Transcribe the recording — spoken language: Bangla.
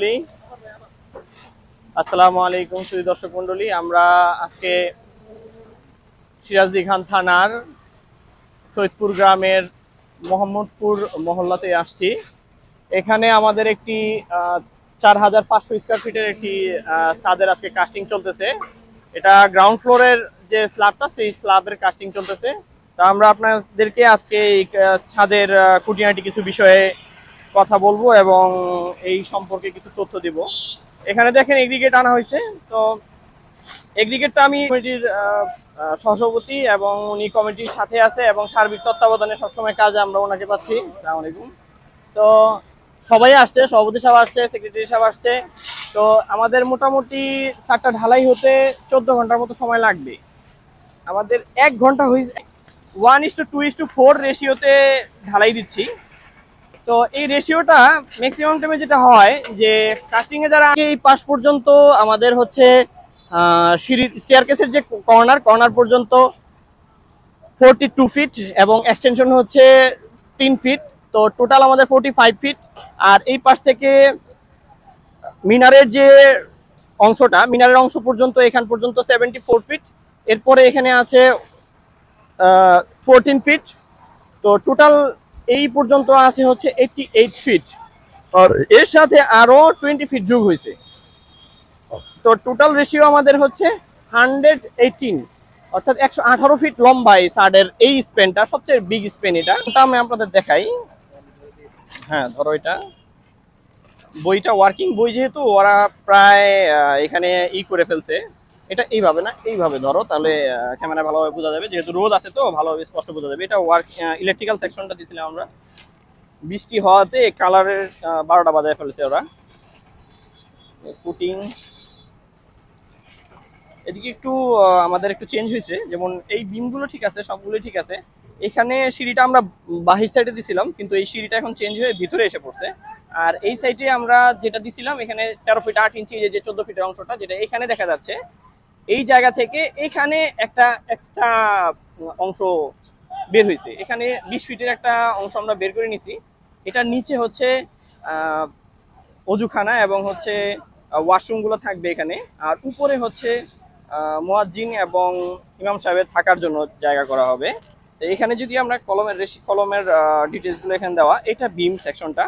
মণ্ডলী, আসসালামু আলাইকুম। সুধী দর্শক মণ্ডলী, আমরা আজকে সিরাজদিখান থানার সৈয়দপুর গ্রামের মোহাম্মদপুর মহল্লাতে আসছি। এখানে আমাদের একটি 4500 স্কয়ার ফিটের একটি ছাদের আজকে কাস্টিং চলতেছে। এটা গ্রাউন্ড ফ্লোরের যে স্ল্যাবটা, সেই স্ল্যাবের কাস্টিং চলতেছে। তা আমরা আপনাদেরকে আজকে এই ছাদের খুঁটিনাটি কিছু বিষয়ে কথা বলবো এবং এই সম্পর্কে কিছু তথ্য দিব। এখানে দেখেন এগ্রিগেট আনা হয়েছে। তো এগ্রিগেটটা আমি কমিটির সহসভাপতি এবং উনি কমিটির সাথে আছে এবং সার্বিক তত্ত্বাবধানে সবসময় কাজে আমরা ওনাকে পাচ্ছি। আসসালামু আলাইকুম। তো সবাই আসছে, সভাপতি সাহেব আসছে, সেক্রেটারি সাহেব আসছে। তো আমাদের মোটামুটি ছাদটা ঢালাই হতে 14 ঘন্টার মতো সময় লাগবে। আমাদের 1 ঘন্টা হয়েছে 1:2:4 রেশিওতে ঢালাই দিচ্ছি। তো এই রেশিওটা ম্যাক্সিমাম টাইমে যেটা হয় যে কাস্টিং এ যারা এই পাশ পর্যন্ত আমাদের হচ্ছে সিঁড়ির স্টেয়ারকেসের যে কর্নার পর্যন্ত 42 ফিট এবং এক্সটেনশন হচ্ছে 3 ফিট। তো টোটাল আমাদের 45 ফিট। আর এই পাশ থেকে মিনারের যে অংশটা, মিনারের অংশ পর্যন্ত এখান পর্যন্ত 74 ফিট। এরপরে এখানে আছে 14 ফিট। তো টোটাল এই পর্যন্ত আছে হচ্ছে 88 ফিট। আর এর সাথে আরো 20 ফিট যোগ হয়েছে। তো টোটাল রেশিও আমাদের হচ্ছে 118, অর্থাৎ 118 ফিট লম্বা এই ছাদের এই স্পেনটা, সবচেয়ে বিগ স্পেন। এটা আমি আপনাদের দেখাই। হ্যাঁ, ধরো এটা বইটা ওয়ার্কিং বই, যেহেতু ওরা প্রায় এখানে করে ফেলছে। এটা এইভাবে না, এইভাবে ধরো, তাহলে ক্যামেরা ভালোভাবে বোঝা যাবে, যেহেতু রোদ আছে তো ভালোভাবে স্পষ্ট বোঝা যাবে। এটা ইলেকট্রিক্যাল সেকশনটা দিয়েছিলাম আমরা। বৃষ্টি হওয়াতে কালারের 12টা বাজায় ফেলেছে ওরা। পুটিং এদিকে একটু আমাদের একটু চেঞ্জ হয়েছে, যেমন এই বিমগুলো ঠিক আছে, সবগুলোই ঠিক আছে। এখানে সিঁড়িটা আমরা বাহির সাইডে দিছিলাম, কিন্তু এই সিঁড়িটা এখন চেঞ্জ হয়ে ভিতরে এসে পড়ছে। আর এই সাইডে আমরা যেটা দিছিলাম, এখানে 13 ফিট 8 ইঞ্চি, যে 14 ফিটের অংশটা যেটা এখানে দেখা যাচ্ছে, এই জায়গা থেকে এখানে একটা এক্সট্রা অংশ বের হয়েছে। এখানে 20 ফিটের একটা অংশ আমরা বের করে নিছি। এটার নিচে হচ্ছে অজুখানা এবং হচ্ছে ওয়াশরুম গুলো থাকবে এখানে। আর উপরে হচ্ছে মুয়াজ্জিন এবং ইমাম সাহেবের থাকার জন্য জায়গা করা হবে। এখানে যদি আমরা কলমের ডিটেলস গুলো এখানে দেওয়া, এটা বিম সেকশনটা।